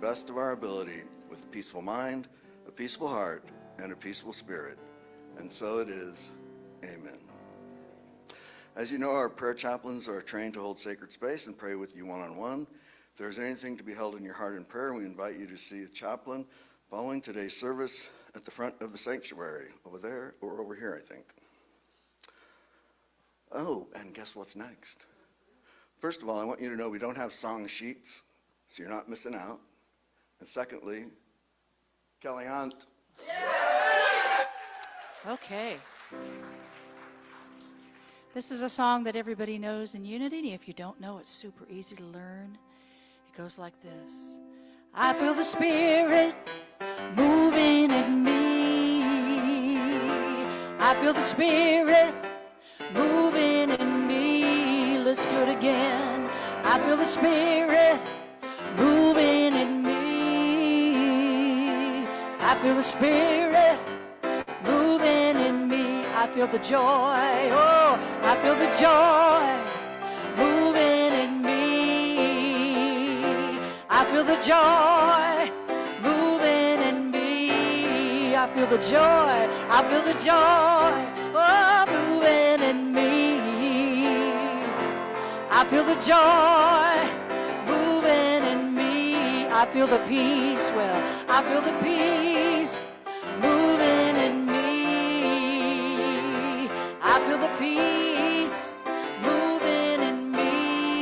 best of our ability with a peaceful mind, a peaceful heart, and a peaceful spirit. And so it is. Amen. As you know, our prayer chaplains are trained to hold sacred space and pray with you one-on-one. If there's anything to be held in your heart in prayer, we invite you to see a chaplain following today's service at the front of the sanctuary, over there or over here, I think. Oh, and guess what's next? First of all, I want you to know we don't have song sheets, so you're not missing out. And secondly, Kelly Hunt. Okay. This is a song that everybody knows in Unity. If you don't know, it's super easy to learn. It goes like this. I feel the Spirit moving in me. I feel the Spirit moving in me. Let's do it again. I feel the Spirit moving in me. I feel the Spirit moving in me. I feel the joy. Oh, I feel the joy moving in me. I feel the joy moving in me. I feel the joy. I feel the joy. Oh, moving in me. I feel the joy moving in me. I feel the peace. Well, I feel the peace moving in me. I feel the peace moving in me.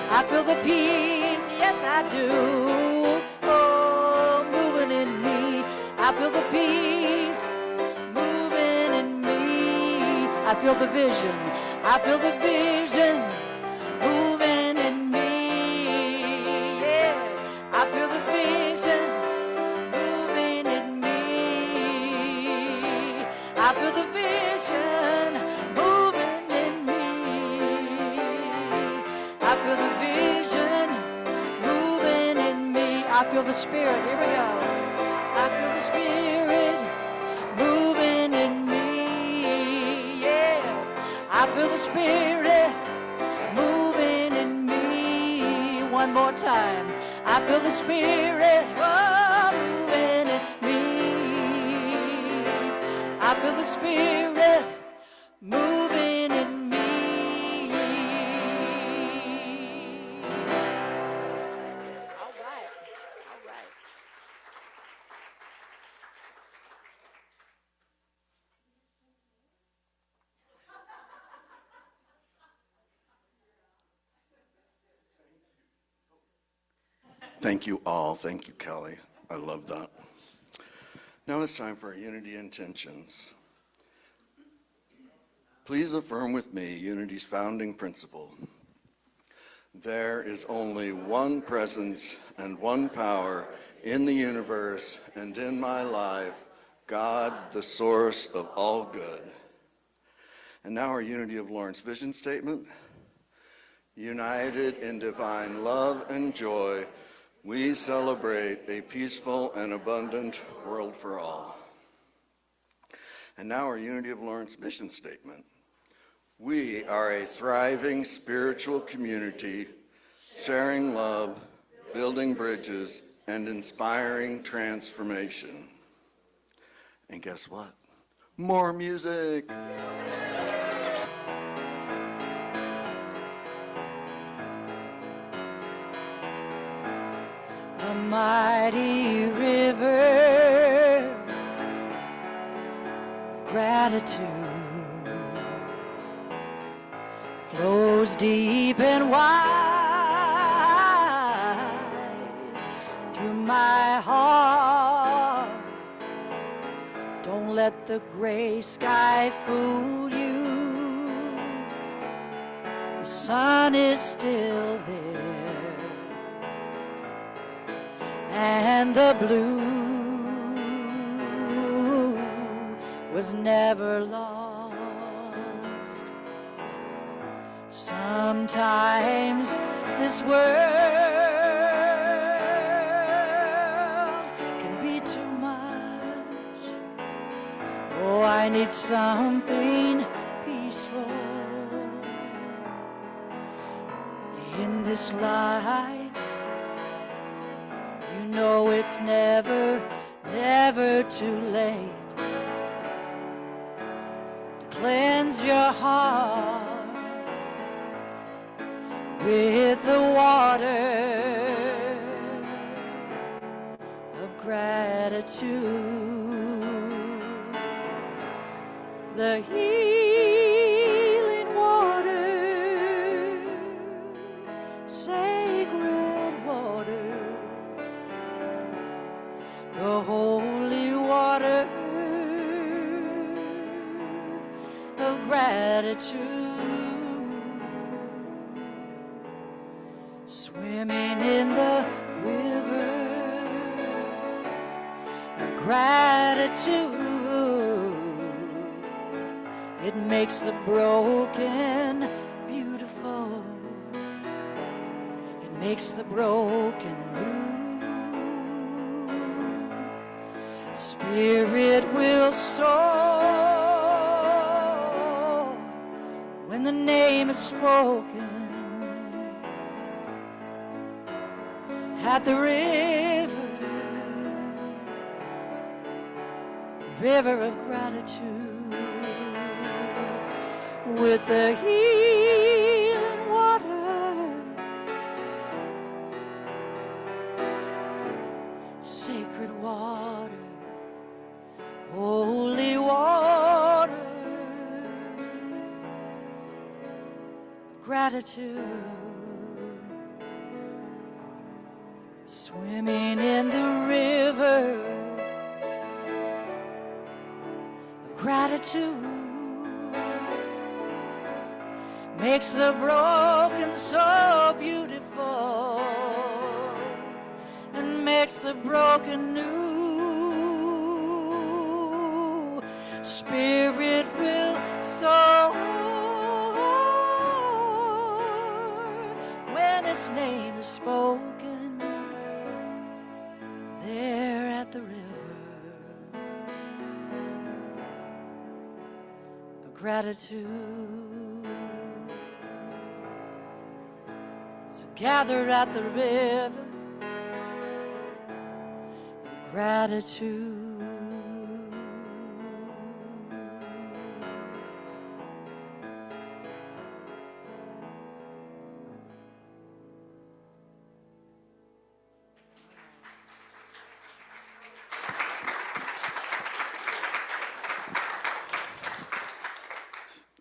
I feel the peace, yes I do. Oh, moving in me. I feel the peace moving in me. I feel the vision. I feel the vision moving in me. Yeah, I feel the vision moving in me. I feel the vision moving in me. I feel the vision moving in me. I feel the Spirit. Here we go. I feel the Spirit moving in me. Yeah. I feel the Spirit moving in me. One more time. I feel the Spirit moving in me. I feel the Spirit moving in me. All right. All right. Thank you all. Thank you, Kelly. I love that. Now it's time for our Unity intentions. Please affirm with me Unity's founding principle. There is only one presence and one power in the universe and in my life, God, the source of all good. And now our Unity of Lawrence vision statement. United in divine love and joy, we celebrate a peaceful and abundant world for all. And now our Unity of Lawrence mission statement. We are a thriving spiritual community, sharing love, building bridges, and inspiring transformation. And guess what? More music! A mighty river of gratitude flows deep and wide through my heart. Don't let the gray sky fool you. The sun is still there. And the blue was never lost. Sometimes this world can be too much. Oh, I need something peaceful in this life. it's never, never too late to cleanse your heart with the water of gratitude. The healing water, sacred water, the holy water of gratitude, swimming in the river of gratitude. It makes the broken beautiful. It makes the broken new. Spirit will soar when the name is spoken at the river of gratitude. With the healing water, sacred water, holy water, gratitude, swimming in the river of gratitude. Makes the broken so beautiful and makes the broken new. Spirit will soar when its name is spoken there at the river of gratitude. So gather at the river of gratitude.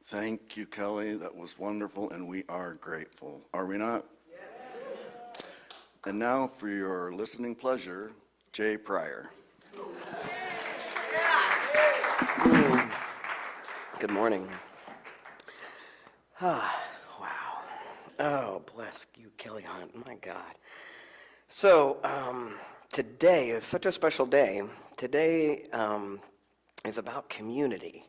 Thank you, Kelly. That was wonderful, and we are grateful. Are we not? And now, for your listening pleasure, Jay Pryor. Good morning. Ah, wow. Oh, bless you, Kelly Hunt. My God. So, today is such a special day. Today is about community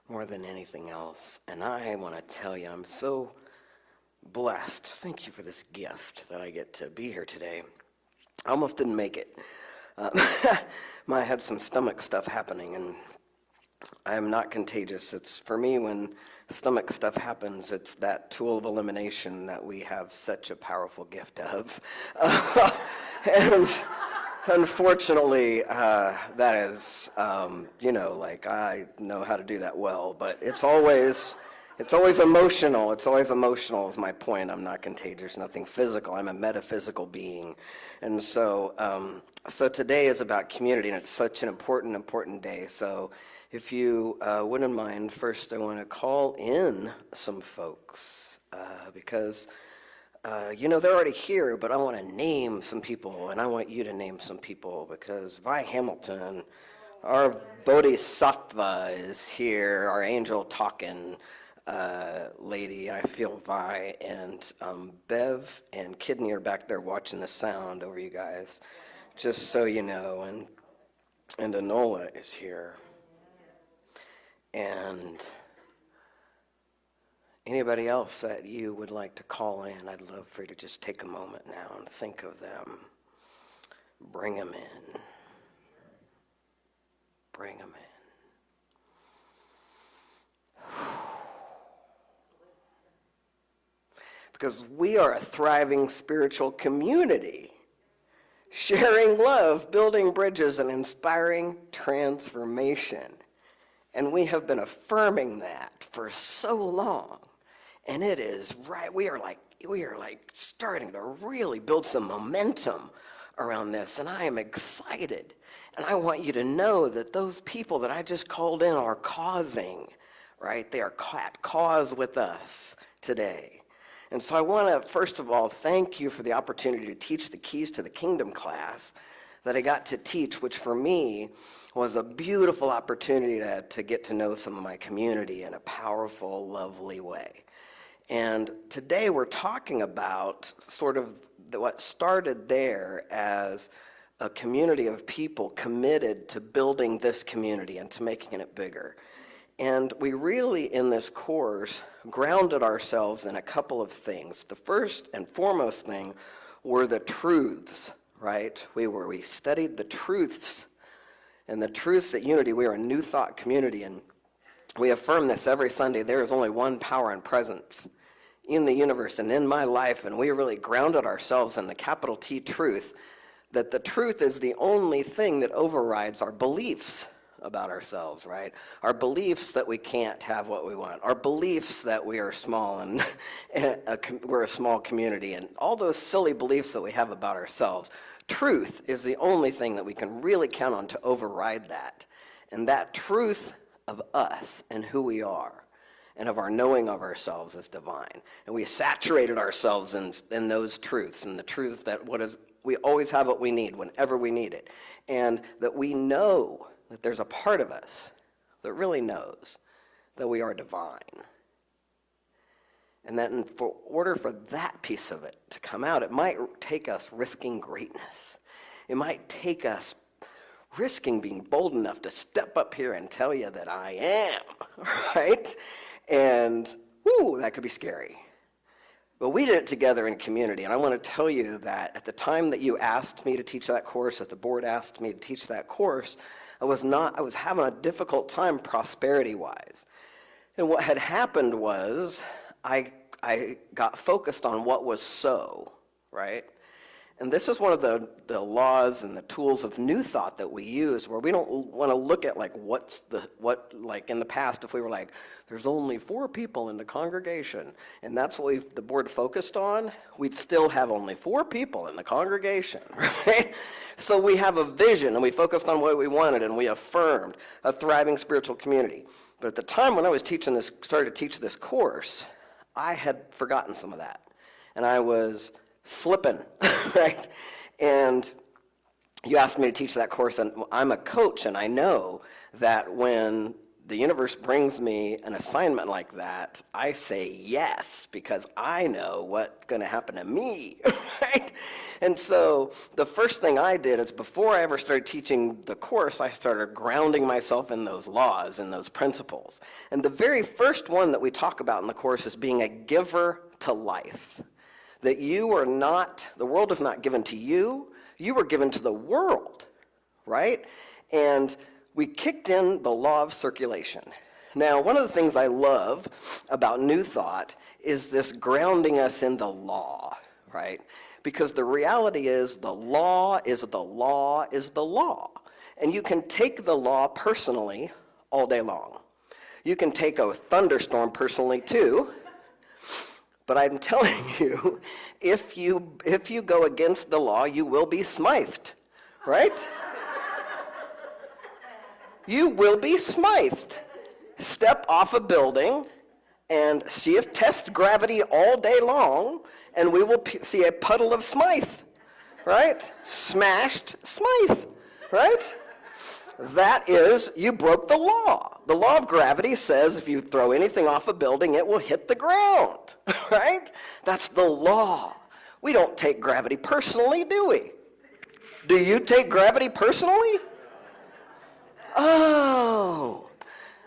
more than anything else. And I want to tell you, I'm so blessed. Thank you for this gift that I get to be here today. I almost didn't make it. I had some stomach stuff happening, and I am not contagious. It's for me, when stomach stuff happens, it's that tool of elimination that we have such a powerful gift of. And unfortunately, that is, like I know how to do that well, but it's always emotional. It's always emotional is my point. I'm not contagious, nothing physical. I'm a metaphysical being. And so today is about community, and it's such an important day. So if you wouldn't mind, first I want to call in some folks because, they're already here, but I want to name some people, and I want you to name some people because Vi Hamilton, our Bodhisattva, is here, our angel talking lady. I feel Vi, and Bev and Kidney are back there watching the sound over you guys, just so you know, and Enola is here. And anybody else that you would like to call in, I'd love for you to just take a moment now and think of them. Bring them in. Bring them in. Because we are a thriving spiritual community. sharing love, building bridges, and inspiring transformation. And we have been affirming that for so long. And it is right, we are like starting to really build some momentum around this. And I am excited. And I want you to know that those people that I just called in are causing, right? They are at cause with us today. And so I want to, first of all, thank you for the opportunity to teach the Keys to the Kingdom class that I got to teach, which for me was a beautiful opportunity to get to know some of my community in a powerful, lovely way. And today we're talking about sort of what started there as a community of people committed to building this community and to making it bigger. And we really, in this course, grounded ourselves in a couple of things. The first and foremost thing were the truths, right? We studied the truths, and the truths at Unity. We are a new thought community, and we affirm this every Sunday. There is only one power and presence in the universe and in my life, and we really grounded ourselves in the capital T truth, that the truth is the only thing that overrides our beliefs about ourselves, right? Our beliefs that we can't have what we want, our beliefs that we are small and we're a small community, and all those silly beliefs that we have about ourselves. Truth is the only thing that we can really count on to override that. And that truth of us and who we are and of our knowing of ourselves is divine. And we saturated ourselves in those truths, and the truths that we always have what we need whenever we need it. And that we know that there's a part of us that really knows that we are divine. And that in order for that piece of it to come out, it might take us risking greatness. It might take us risking being bold enough to step up here and tell you that I am, right? And, that could be scary. But we did it together in community, and I want to tell you that at the time that you asked me to teach that course, that the board asked me to teach that course, I was having a difficult time prosperity-wise. And what had happened was I got focused on what was so, right? And this is one of the laws and the tools of New Thought that we use, where we don't want to look at like like in the past, if we were like, there's only 4 people in the congregation, and that's what the board focused on, we'd still have only 4 people in the congregation, right? So we have a vision, and we focused on what we wanted, and we affirmed a thriving spiritual community. But at the time when I was started to teach this course, I had forgotten some of that, and I was slipping, right? And you asked me to teach that course, and I'm a coach, and I know that when the universe brings me an assignment like that, I say yes, because I know what's going to happen to me, right? And so the first thing I did is, before I ever started teaching the course, I started grounding myself in those laws and those principles. And the very first one that we talk about in the course is being a giver to life. That the world is not given to you, you were given to the world, right? And we kicked in the law of circulation. Now, one of the things I love about New Thought is this grounding us in the law, right? Because the reality is the law is the law is the law. And you can take the law personally all day long. You can take a thunderstorm personally too. But I'm telling you, if you go against the law, you will be smithed, right? You will be smithed. Step off a building and test gravity all day long, and we will see a puddle of Smythe, right? Smashed Smythe, right? That is, you broke the law. The law of gravity says if you throw anything off a building, it will hit the ground, right? That's the law. We don't take gravity personally, do we? Do you take gravity personally? Oh,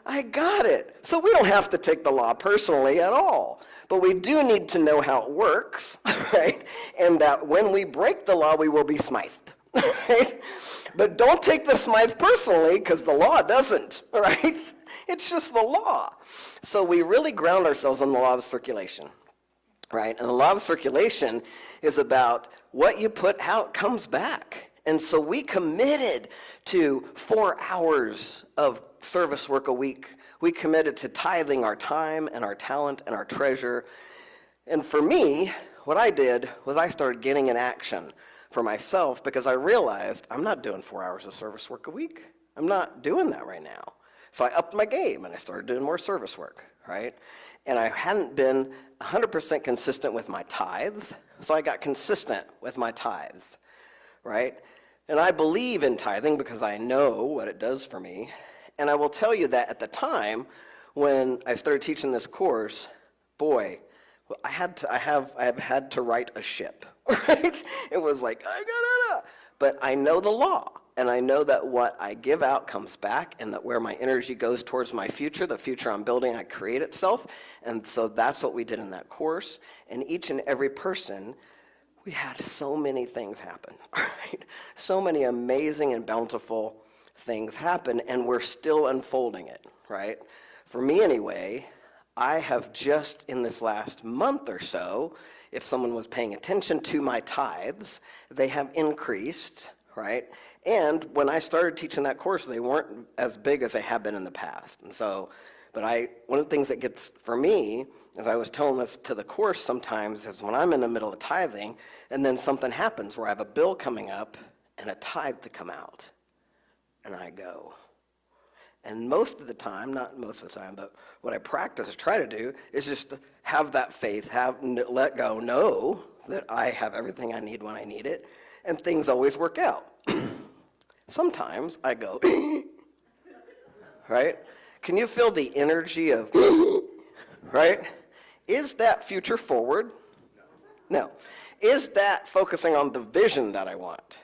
I got it. So we don't have to take the law personally at all. But we do need to know how it works, right? And that when we break the law, we will be smithed, right? But don't take the smite personally, because the law doesn't, right? It's just the law. So we really ground ourselves in the law of circulation. right? And the law of circulation is about what you put out comes back. And so we committed to 4 hours of service work a week. We committed to tithing our time and our talent and our treasure. And for me, what I did was I started getting in action for myself because I realized I'm not doing 4 hours of service work a week. I'm not doing that right now. So I upped my game and I started doing more service work, right? And I hadn't been 100% consistent with my tithes, so I got consistent with my tithes, right? And I believe in tithing because I know what it does for me. And I will tell you that at the time when I started teaching this course, boy, I have had to write a ship, right? It was like, but I know the law, and I know that what I give out comes back, and that where my energy goes towards my future, the future I'm building, I create itself. And so that's what we did in that course. And each and every person, we had so many things happen, right? So many amazing and bountiful things happen, and we're still unfolding it, right? For me anyway, I have just in this last month or so, if someone was paying attention to my tithes, they have increased, right? And when I started teaching that course, they weren't as big as they have been in the past. And so, one of the things that gets, for me, as I was telling this to the course sometimes, is when I'm in the middle of tithing, and then something happens where I have a bill coming up and a tithe to come out, and I go. And most of the time, not most of the time, but what I practice, try to do, is just have that faith, let go, know that I have everything I need when I need it, and things always work out. Sometimes I go, right? Can you feel the energy of, right? Is that future forward? No. Is that focusing on the vision that I want?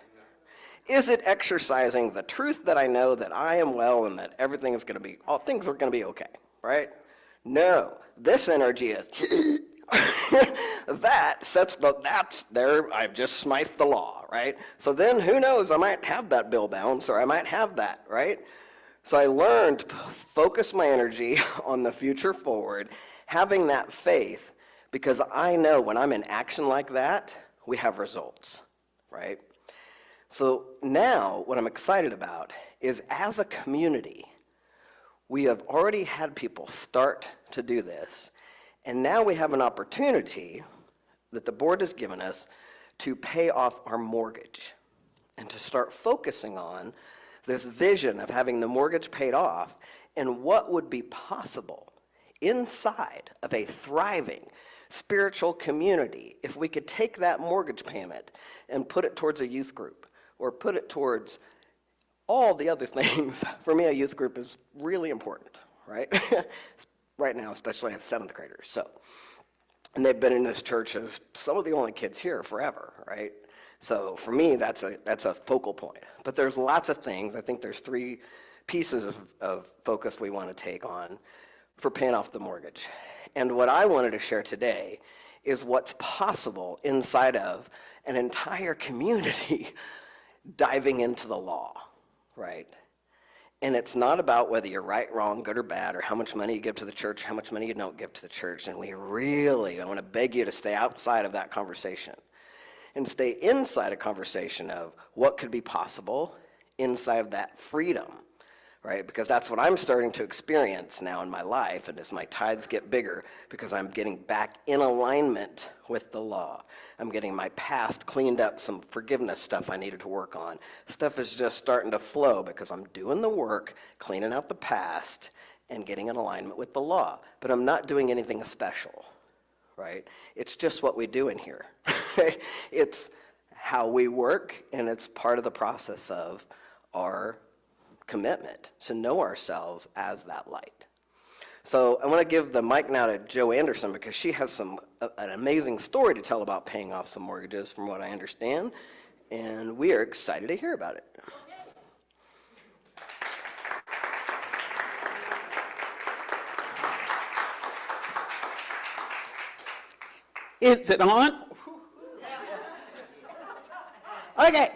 Is it exercising the truth that I know that I am well and that everything is going to be, all things are going to be okay, right? No. This energy is, that's there, I've just smithed the law, right? So then who knows, I might have that bill bounce or I might have that, right? So I learned to focus my energy on the future forward, having that faith, because I know when I'm in action like that, we have results, right? So now what I'm excited about is as a community, we have already had people start to do this, and now we have an opportunity that the board has given us to pay off our mortgage and to start focusing on this vision of having the mortgage paid off and what would be possible inside of a thriving spiritual community if we could take that mortgage payment and put it towards a youth group or put it towards all the other things. For me, a youth group is really important, right? Right now, especially I have 7th graders, and they've been in this church as some of the only kids here forever, right? So for me, that's a focal point. But there's lots of things. I think there's 3 pieces of focus we want to take on for paying off the mortgage. And what I wanted to share today is what's possible inside of an entire community diving into the law, right? And it's not about whether you're right, wrong, good or bad, or how much money you give to the church, how much money you don't give to the church. And I want to beg you to stay outside of that conversation and stay inside a conversation of what could be possible inside of that freedom, right? Because that's what I'm starting to experience now in my life, and as my tithes get bigger, because I'm getting back in alignment with the law. I'm getting my past cleaned up, some forgiveness stuff I needed to work on. Stuff is just starting to flow because I'm doing the work, cleaning out the past, and getting in alignment with the law. But I'm not doing anything special, right? It's just what we do in here. It's how we work, and it's part of the process of our commitment to know ourselves as that light. So I want to give the mic now to Jo Anderson because she has an amazing story to tell about paying off some mortgages from what I understand, and we are excited to hear about it. Is it on? Okay.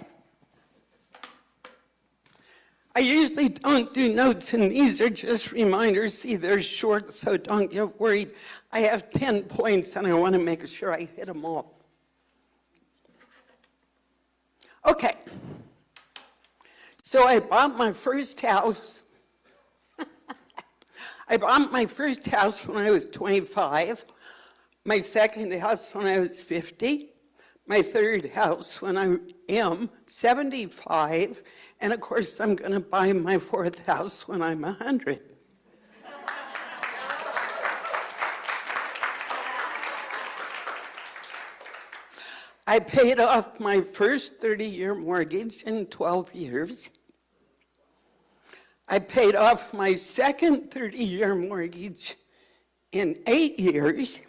I usually don't do notes, and these are just reminders. See, they're short, so don't get worried. I have 10 points, and I want to make sure I hit them all. Okay. So I bought my first house. I bought my first house when I was 25, my second house when I was 50, my third house when I am 75, and of course I'm going to buy my fourth house when I'm 100. I paid off my first 30-year mortgage in 12 years. I paid off my second 30-year mortgage in 8 years.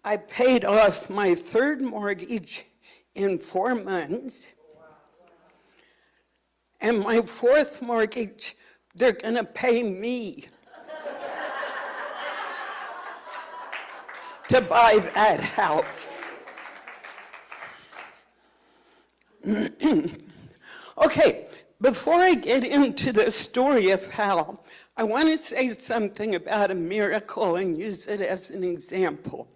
I paid off my third mortgage in 4 months. And my fourth mortgage, they're going to pay me to buy that house. Okay, before I get into the story of Hal, I want to say something about a miracle and use it as an example.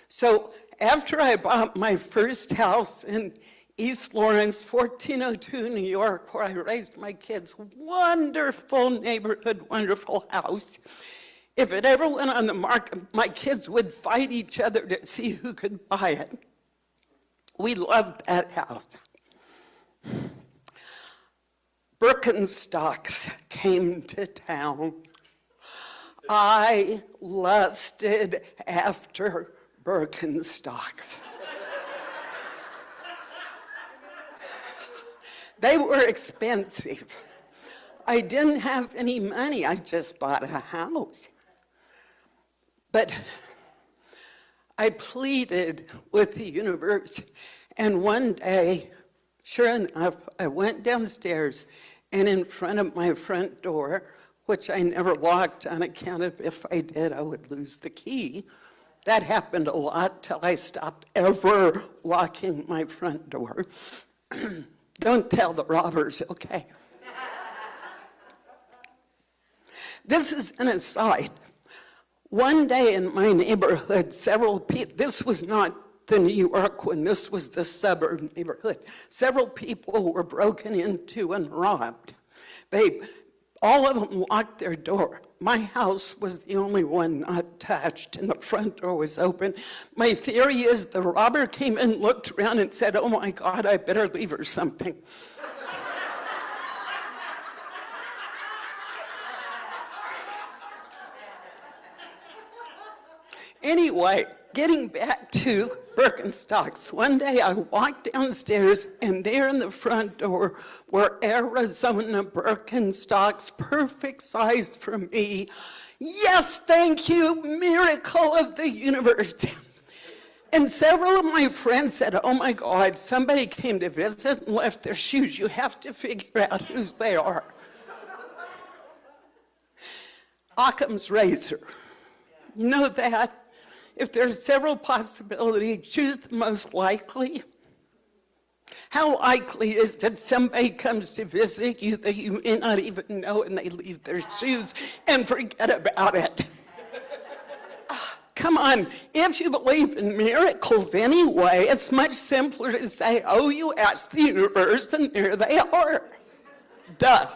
So after I bought my first house in East Lawrence, 1402, New York, where I raised my kids, wonderful neighborhood, wonderful house. If it ever went on the market, my kids would fight each other to see who could buy it. We loved that house. Birkenstocks came to town. I lusted after Birkenstocks. They were expensive. I didn't have any money. I just bought a house. But I pleaded with the universe, and one day, sure enough, I went downstairs, and in front of my front door, which I never locked on account of if I did, I would lose the key. That happened a lot till I stopped ever locking my front door. Don't tell the robbers, okay? This is an aside. One day in my neighborhood, several people, this was not the New York one, this was the suburb neighborhood. Several people were broken into and robbed. All of them locked their door. My house was the only one not touched, and the front door was open. My theory is the robber came in, looked around, and said, "Oh my God, I better leave her something." Anyway, getting back to Birkenstocks, one day I walked downstairs, and there in the front door were Arizona Birkenstocks, perfect size for me. Yes, thank you, miracle of the universe. And several of my friends said, "Oh my God, somebody came to visit and left their shoes. You have to figure out whose they are." Occam's razor. You know that? If there's several possibilities, choose the most likely. How likely is that somebody comes to visit you that you may not even know, and they leave their shoes and forget about it? Come on, if you believe in miracles anyway, it's much simpler to say, "Oh, you asked the universe, and there they are." Duh.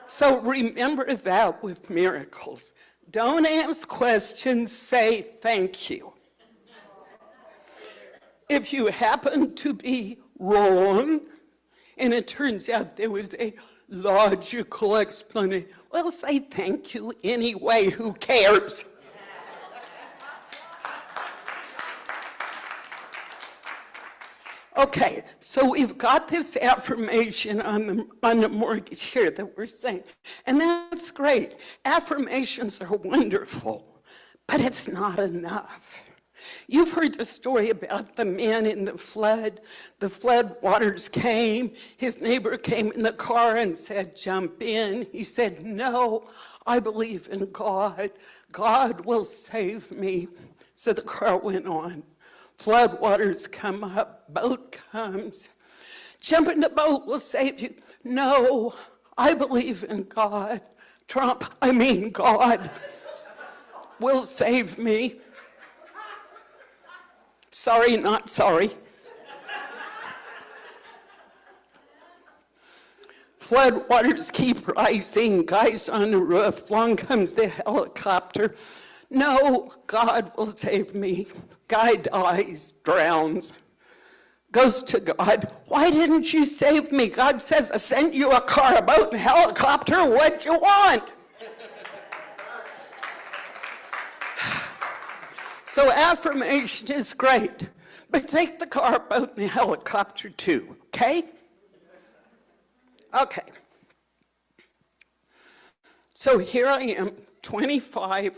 So remember that with miracles. Don't ask questions, say thank you. If you happen to be wrong, and it turns out there was a logical explanation, well, say thank you anyway, who cares? Okay, so we've got this affirmation on the mortgage here that we're saying, and that's great. Affirmations are wonderful, but it's not enough. You've heard the story about the man in the flood. The flood waters came. His neighbor came in the car and said, "Jump in." He said, "No, I believe in God. God will save me." So the car went on. Flood waters come up, boat comes. Jump in the boat will save you. No, I believe in God. God will save me. Sorry, not sorry. Flood waters keep rising, guys on the roof, along comes the helicopter. No, God will save me. Guy dies, drowns, goes to God. Why didn't you save me? God says, I sent you a car, a boat, and a helicopter. What'd you want? So affirmation is great, but take the car, boat, and the helicopter too, okay? Okay. So here I am, 25.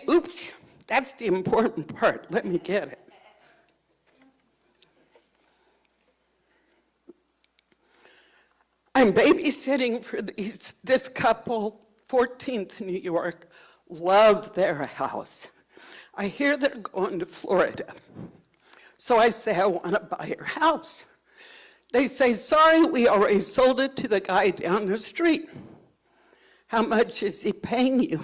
Oops, that's the important part. Let me get it. I'm babysitting for this couple, 14th New York, love their house. I hear they're going to Florida. So I say, I want to buy your house. They say, sorry, we already sold it to the guy down the street. How much is he paying you?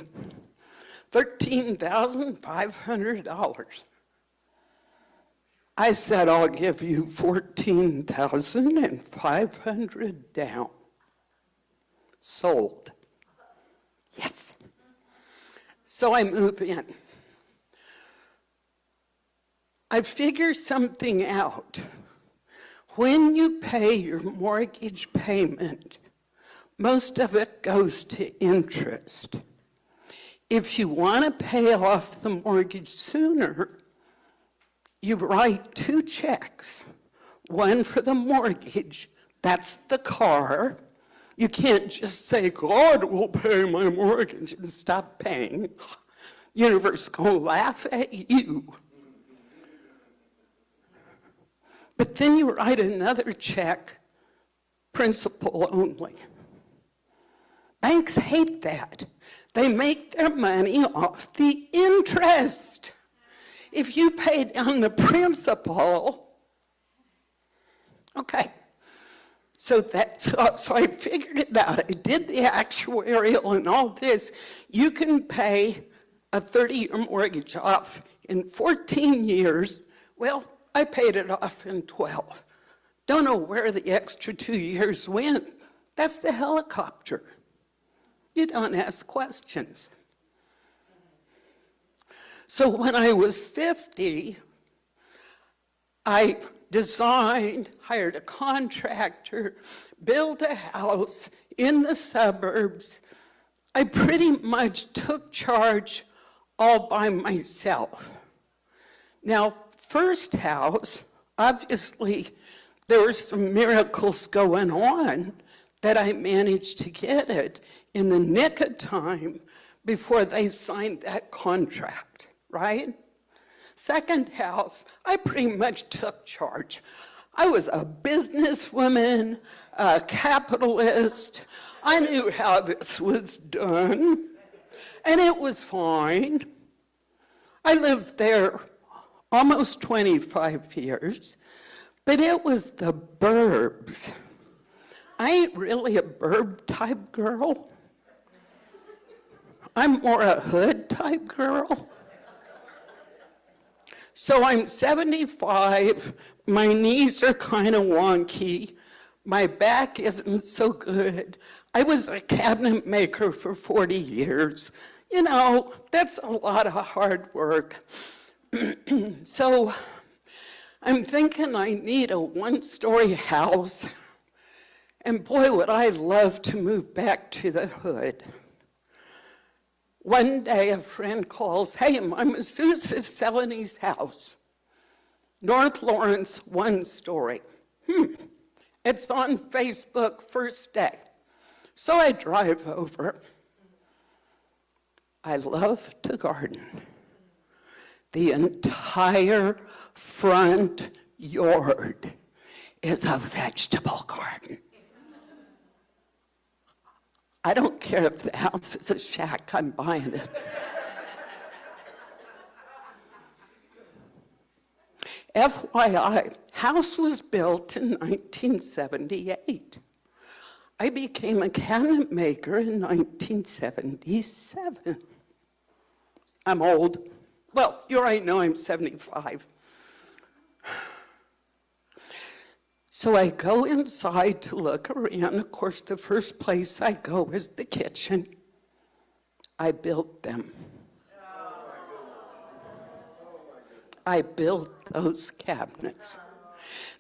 $13,500. I said, I'll give you $14,500 down. Sold. Yes. So I move in. I figure something out. When you pay your mortgage payment, most of it goes to interest. If you want to pay off the mortgage sooner, you write 2 checks. One for the mortgage, that's the car. You can't just say, God will pay my mortgage and stop paying. Universe is going to laugh at you. But then you write another check, principal only. Banks hate that. They make their money off the interest. If you pay down the principal, okay. So I figured it out. I did the actuarial and all this. You can pay a 30-year mortgage off in 14 years. Well, I paid it off in 12. Don't know where the extra 2 years went. That's the helicopter. You don't ask questions. So when I was 50, I designed, hired a contractor, built a house in the suburbs. I pretty much took charge all by myself. Now, first house, obviously, there were some miracles going on that I managed to get it in the nick of time before they signed that contract, right? Second house, I pretty much took charge. I was a businesswoman, a capitalist. I knew how this was done, and it was fine. I lived there almost 25 years, but it was the burbs. I ain't really a burb type girl. I'm more a hood type girl. So I'm 75, my knees are kind of wonky, my back isn't so good. I was a cabinet maker for 40 years. You know, that's a lot of hard work. So I'm thinking I need a 1-story house. And boy, would I love to move back to the hood. One day a friend calls, hey, my masseuse is selling his house. North Lawrence, 1-story. It's on Facebook first day. So I drive over. I love to garden. The entire front yard is a vegetable garden. I don't care if the house is a shack, I'm buying it. FYI, house was built in 1978. I became a cabinet maker in 1977. I'm old. Well, you already know I'm 75. So I go inside to look around. Of course, the first place I go is the kitchen. I built them. I built those cabinets.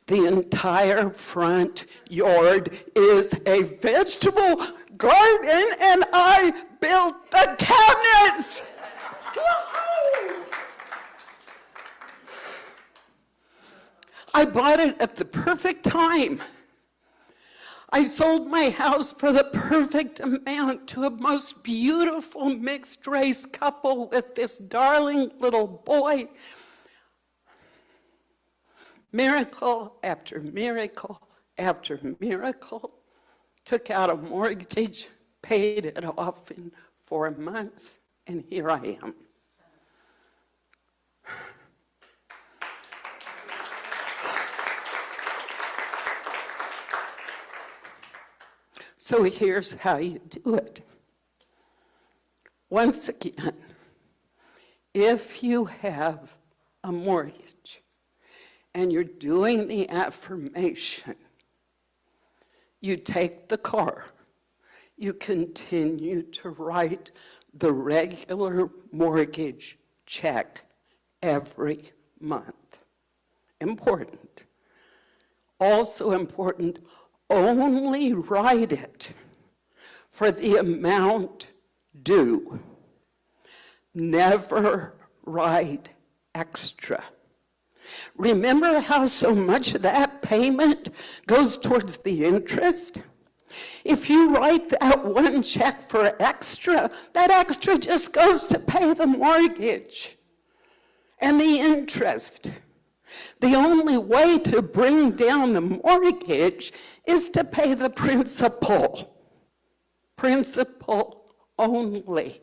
The entire front yard is a vegetable garden, and I built the cabinets. Woo-hoo! I bought it at the perfect time. I sold my house for the perfect amount to a most beautiful mixed-race couple with this darling little boy. Miracle after miracle after miracle. Took out a mortgage, paid it off in 4 months, and here I am. So here's how you do it. Once again, if you have a mortgage and you're doing the affirmation, you take the car, you continue to write the regular mortgage check every month. Important. Also important, only write it for the amount due. Never write extra. Remember how so much of that payment goes towards the interest? If you write that one check for extra, that extra just goes to pay the mortgage and the interest. The only way to bring down the mortgage is to pay the principal. Principal only.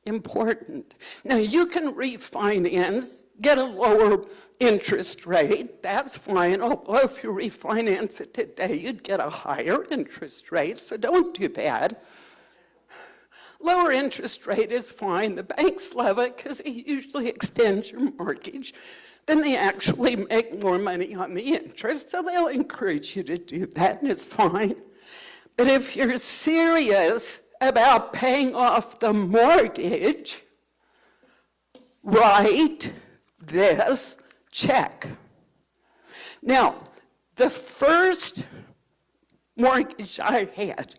Important. Now you can refinance, get a lower interest rate, that's fine. Although if you refinance it today, you'd get a higher interest rate, so don't do that. Lower interest rate is fine. The banks love it because it usually extends your mortgage. Then they actually make more money on the interest, so they'll encourage you to do that, and it's fine. But if you're serious about paying off the mortgage, write this check. Now, the first mortgage I had,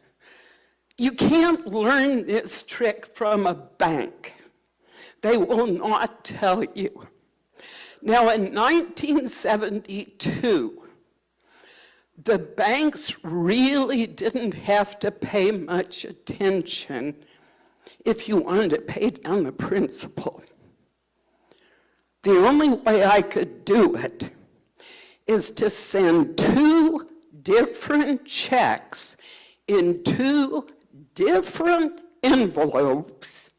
you can't learn this trick from a bank. They will not tell you. Now, in 1972, the banks really didn't have to pay much attention if you wanted to pay down the principal. The only way I could do it is to send 2 different checks in 2 different envelopes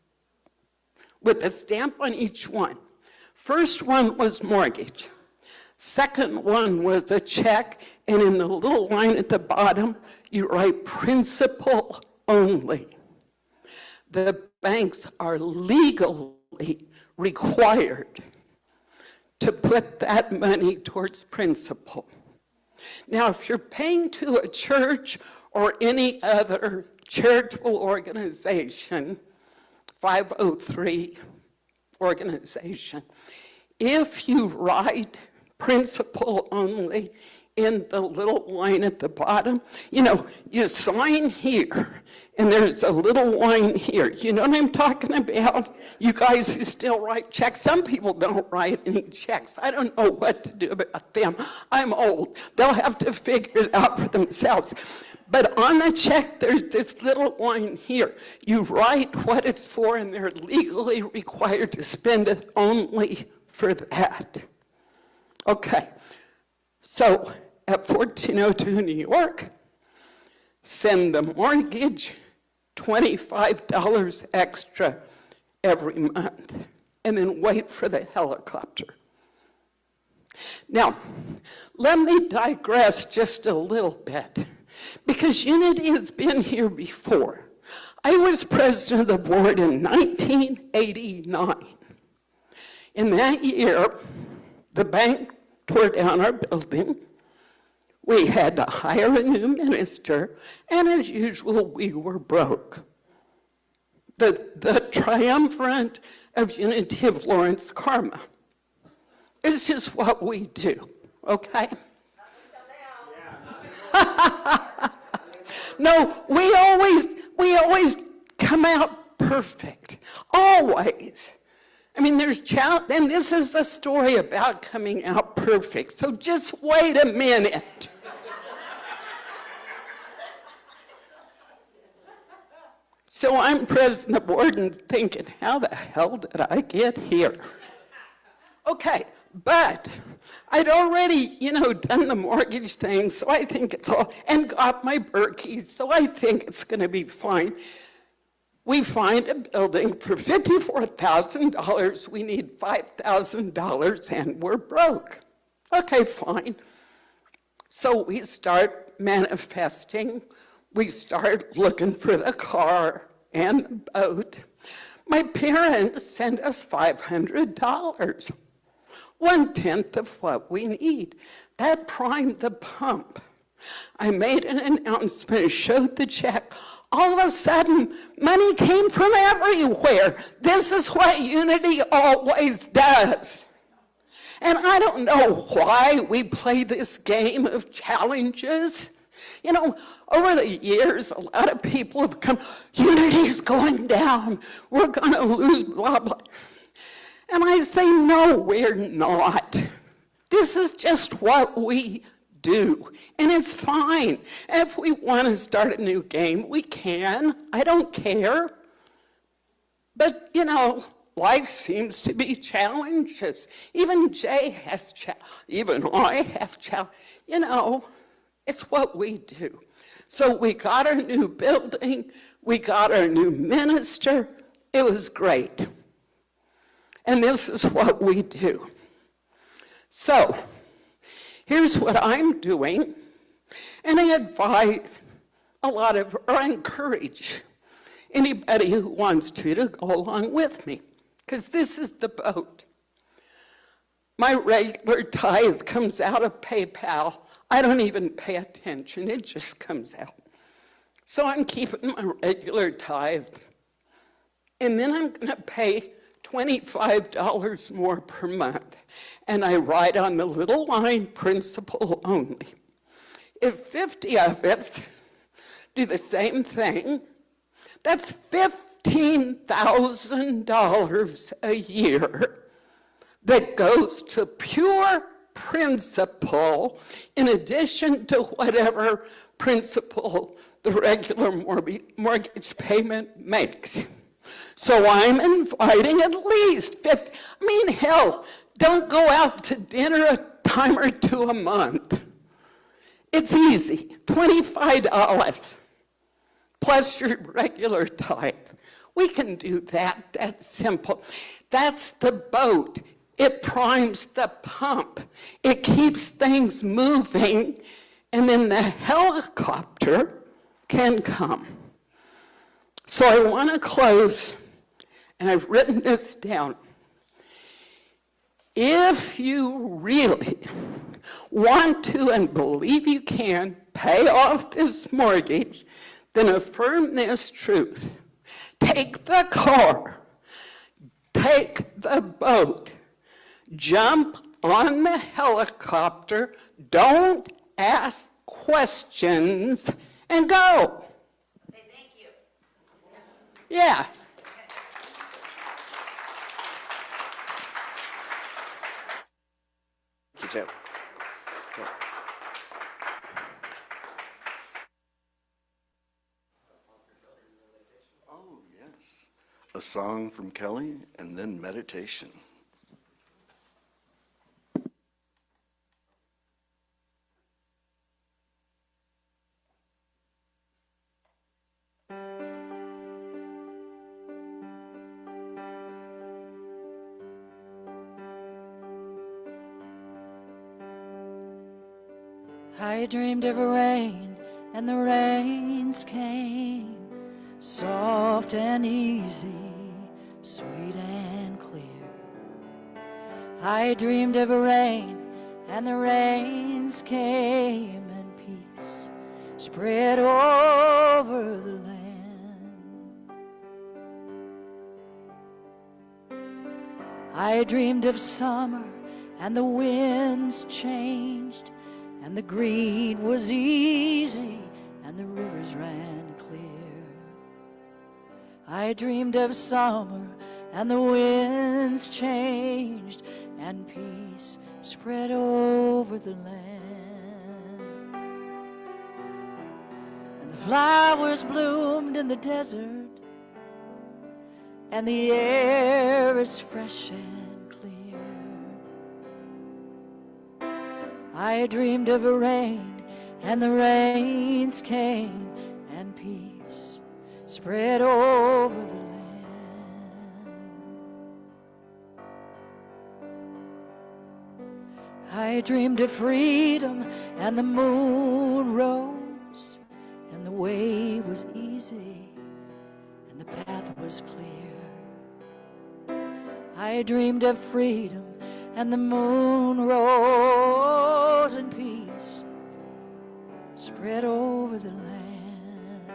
with a stamp on each one. First one was mortgage. Second one was a check, and in the little line at the bottom, you write principal only. The banks are legally required to put that money towards principal. Now, if you're paying to a church or any other charitable organization, 503 organization, if you write principal only in the little line at the bottom, you sign here, and there's a little line here. You know what I'm talking about? You guys who still write checks. Some people don't write any checks. I don't know what to do about them. I'm old. They'll have to figure it out for themselves. But on the check, there's this little line here. You write what it's for, and they're legally required to spend it only for that. Okay, so at 1402 New York, send the mortgage $25 extra every month. and then wait for the helicopter. Now, let me digress just a little bit, because Unity has been here before. I was president of the board in 1989. In that year, the bank tore down our building. We had to hire a new minister, and as usual, we were broke. The triumvirate of Unity of Lawrence karma. It's just what we do, okay? No, we always come out perfect, always. I mean, there's challenge, and this is the story about coming out perfect, so just wait a minute. So I'm president of the board and thinking, how the hell did I get here? Okay, but I'd already, done the mortgage thing, so I think it's all, and got my Berkeys, so I think it's gonna be fine. We find a building for $54,000, we need $5,000, and we're broke. Okay, fine. So we start manifesting, we start looking for the car and the boat. My parents sent us $500, 1/10 of what we need. That primed the pump. I made an announcement, showed the check. All of a sudden, money came from everywhere. This is what Unity always does. And I don't know why we play this game of challenges. Over the years, a lot of people have come, Unity's going down, we're gonna lose, blah, blah. And I say, no, we're not. This is just what we do, and it's fine. And if we want to start a new game, we can. I don't care. But, life seems to be challenges. Even Jay has even I have challenges. It's what we do. So we got our new building, we got our new minister. It was great. And this is what we do. So, here's what I'm doing, and I advise or I encourage anybody who wants to go along with me, because this is the boat. My regular tithe comes out of PayPal. I don't even pay attention, it just comes out. So I'm keeping my regular tithe, and then I'm gonna pay $25 more per month. And I write on the little line, principal only. If 50 of us do the same thing, that's $15,000 a year that goes to pure principal in addition to whatever principal the regular mortgage payment makes. So I'm inviting at least 50. Hell, don't go out to dinner a time or two a month. It's easy, $25 plus your regular tithe. We can do that, that's simple. That's the boat. It primes the pump. It keeps things moving, and then the helicopter can come. So I want to close, and I've written this down. If you really want to and believe you can pay off this mortgage, then affirm this truth. Take the car, take the boat, jump on the helicopter, don't ask questions, and go. Say thank you. Yeah. Thank you, Jim. Oh, yes. A song from Kelly and then meditation. I dreamed of rain, and the rains came, soft and easy, sweet and clear. I dreamed of rain, and the rains came, and peace spread over the land. I dreamed of summer, and the winds changed, and the green was easy, and the rivers ran clear. I dreamed of summer, and the winds changed, and peace spread over the land. And the flowers bloomed in the desert, and the air is fresh and clear. I dreamed of a rain, and the rains came, and peace spread over the land. I dreamed of freedom, and the moon rose, and the way was easy, and the path was clear. I dreamed of freedom, and the moon rose, and peace spread over the land.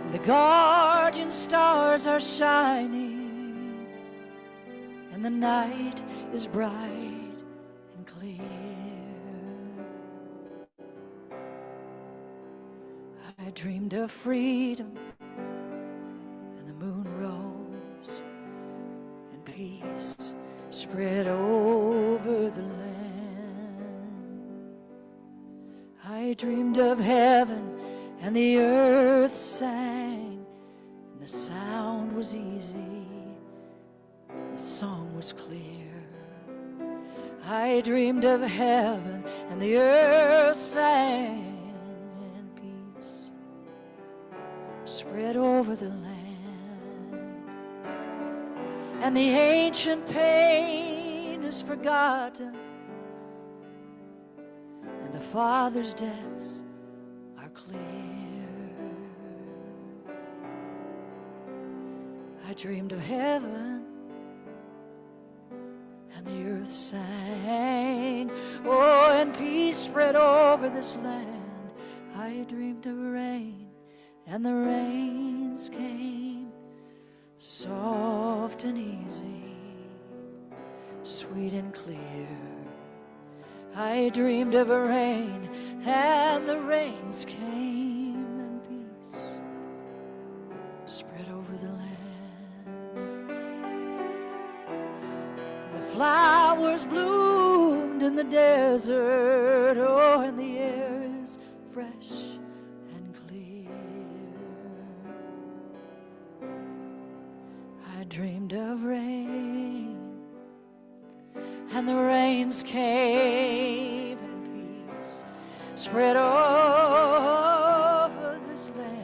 And the guardian stars are shining, and the night is bright and clear. I dreamed of freedom, and the moon rose, and peace spread over the land. I dreamed of heaven, and the earth sang, and the sound was easy, the song was clear. I dreamed of heaven, and the earth sang, and peace spread over the land. And the ancient pain is forgotten, and the Father's debts are clear. I dreamed of heaven, and the earth sang, oh, and peace spread over this land. I dreamed of rain, and the rains came, soft and easy, sweet and clear. I dreamed of a rain, and the rains came, and peace spread over the land. The flowers bloomed in the desert, oh, and the air is fresh and clear. I dreamed of rain, and the rains came, and peace spread over this land.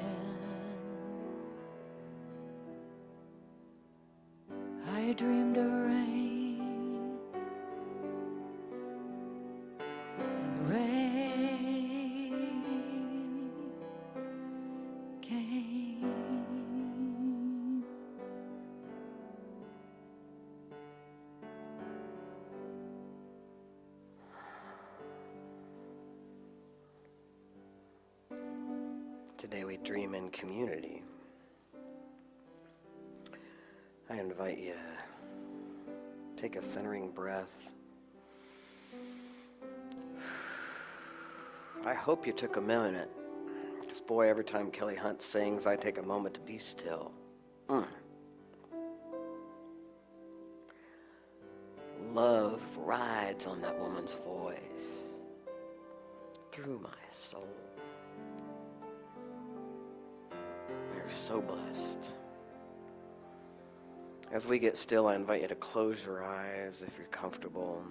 I dreamed of rain, and the rain came. Today we dream in community. I invite you to take a centering breath. I hope you took a minute. Because boy, every time Kelly Hunt sings, I take a moment to be still. Love rides on that woman's voice through my soul. We're so blessed. As we get still, I invite you to close your eyes if you're comfortable.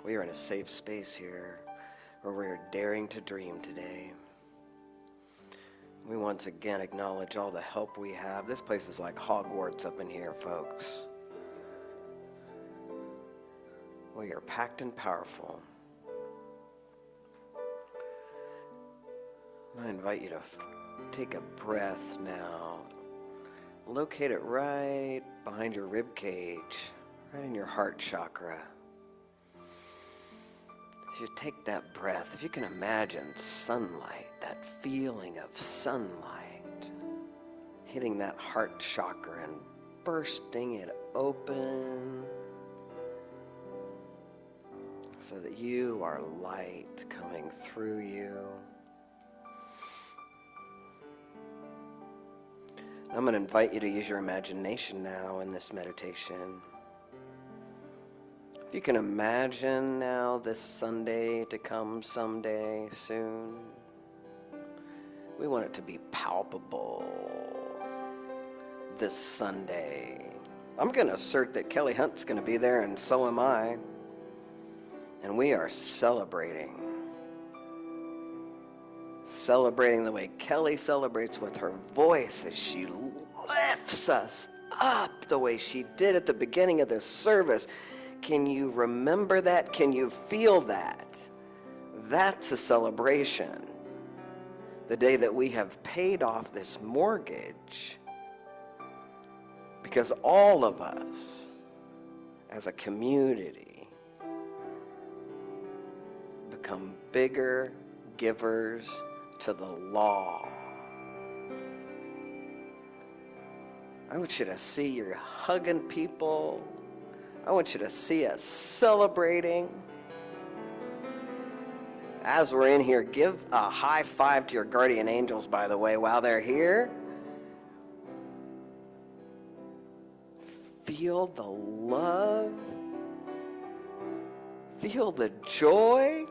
We are in a safe space here where we are daring to dream today. We once again acknowledge all the help we have. This place is like Hogwarts up in here, folks. We are packed and powerful. I invite you to take a breath now. Locate it right behind your rib cage, right in your heart chakra. As you take that breath, if you can imagine sunlight, that feeling of sunlight hitting that heart chakra and bursting it open so that you are light coming through you. I'm going to invite you to use your imagination now in this meditation. If you can imagine now this Sunday to come someday soon, we want it to be palpable this Sunday. I'm going to assert that Kelly Hunt's going to be there, and so am I. And we are celebrating the way Kelly celebrates with her voice as she lifts us up the way she did at the beginning of this service. Can you remember that? Can you feel that? That's a celebration. The day that we have paid off this mortgage, because all of us as a community become bigger givers to the law. I want you to see you hugging people. I want you to see us celebrating. As we're in here, give a high five to your guardian angels, by the way, while they're here. Feel the love. Feel the joy.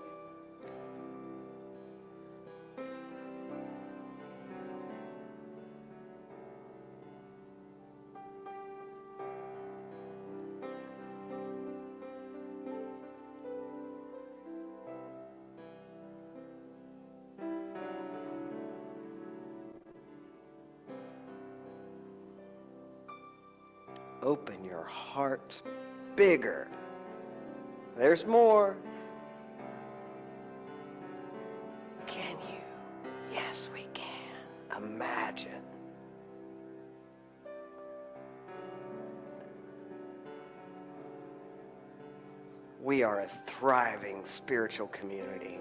Open your heart bigger. There's more. Can you? Yes, we can. Imagine. We are a thriving spiritual community,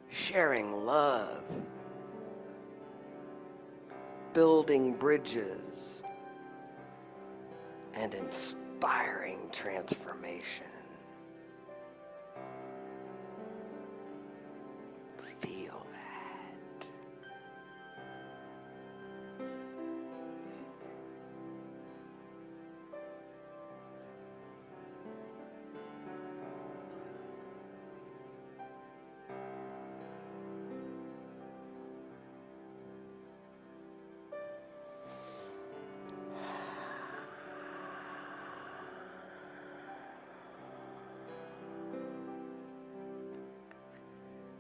sharing love, building bridges, and inspiring transformation. Feel that.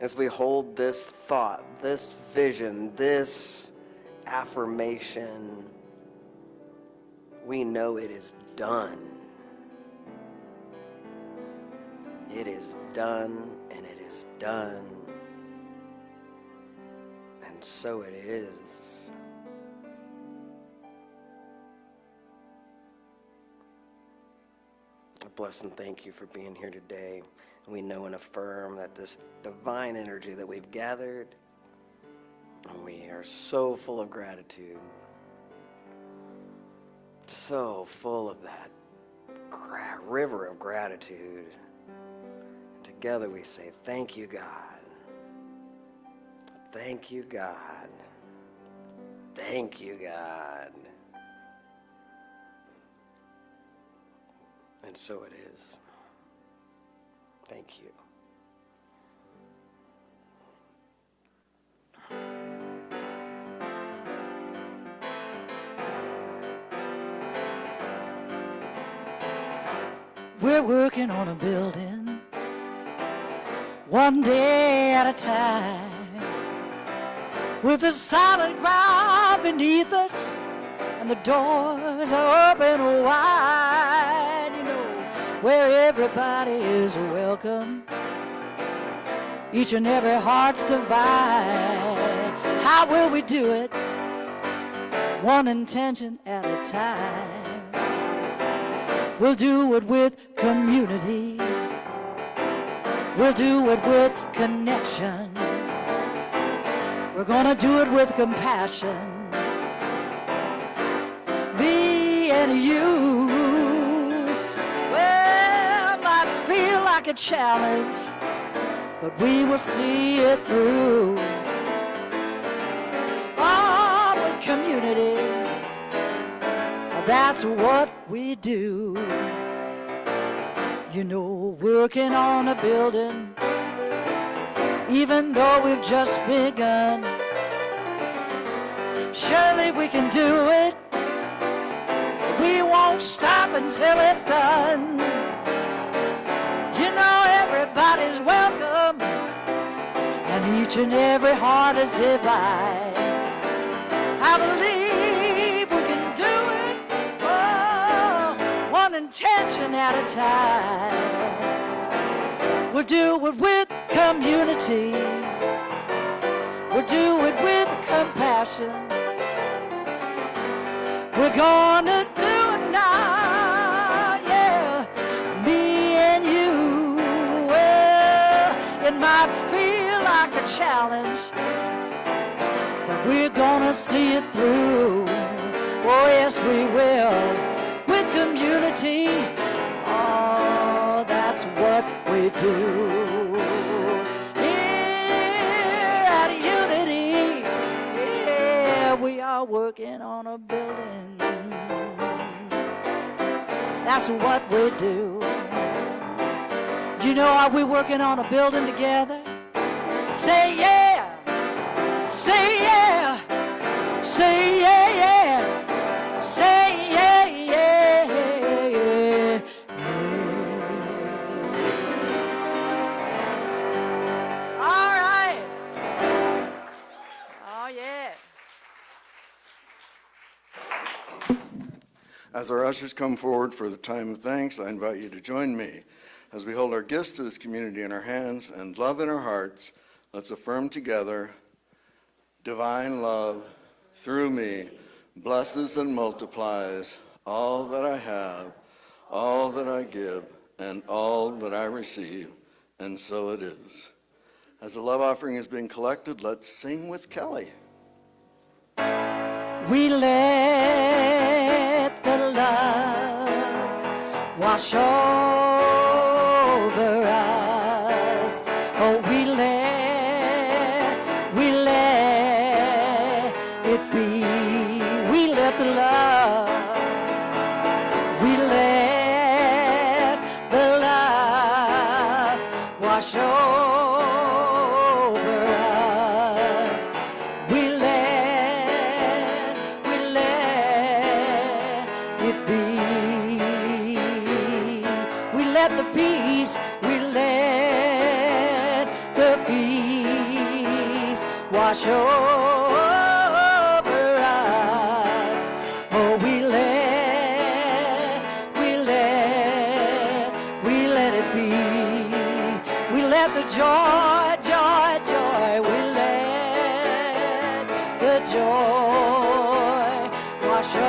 As we hold this thought, this vision, this affirmation, we know it is done. It is done, and it is done. And so it is. Bless and thank you for being here today. We know and affirm that this divine energy that we've gathered, and we are so full of gratitude, so full of that river of gratitude. Together we say, thank you, God. Thank you, God. Thank you, God. And so it is. Thank you. We're working on a building, one day at a time, with the solid ground beneath us, and the doors are open wide, you know, where everybody is welcome. each and every heart's divided. How will we do it? One intention at a time. We'll do it with community. We'll do it with connection. We're gonna do it with compassion. Me and you. Well, might feel like a challenge, but we will see it through. Oh, with community, that's what we do. You know, working on a building, even though we've just begun, surely we can do it. We won't stop until it's done. You know, everybody's welcome, and each and every heart is divided. I believe we can do it, oh, one intention at a time. We'll do it with community. We'll do it with compassion. We're gonna do it now, yeah, me and you. Well, it might feel like a challenge, but we're gonna see it through. Oh, yes, we will, with community. Oh, that's what we do. Here at Unity, yeah, we are working on a building. That's what we do. You know, are we working on a building together? Say yeah, say yeah, say yeah, yeah, say yeah, yeah, yeah, yeah. All right. Oh yeah. As our ushers come forward for the time of thanks, I invite you to join me as we hold our gifts to this community in our hands and love in our hearts. Let's affirm together, divine love through me blesses and multiplies all that I have, all that I give, and all that I receive, and so it is. As the love offering is being collected, let's sing with Kelly. We let the love wash over us. Oh, we let it be. We let the love, we let the love wash over us. We let it be. We let the peace, we let the peace wash over us. Oh, we let it be. We let the joy, joy, joy, we let the joy wash over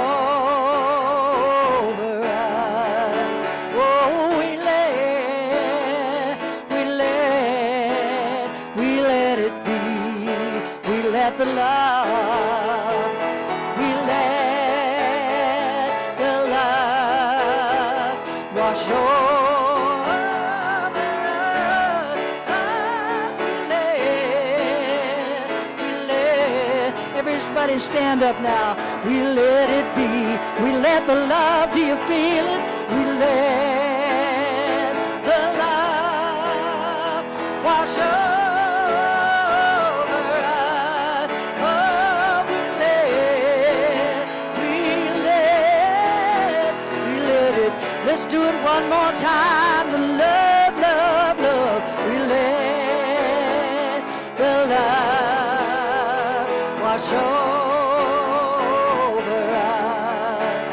us. Oh, we let it be. We let the love, we let the love wash over us. We let, everybody stand up now. We let it be. We let the love, do you feel it? We let the love wash over us. Oh, we let it. Let's do it one more time. The love, love, love. We let the love wash over us.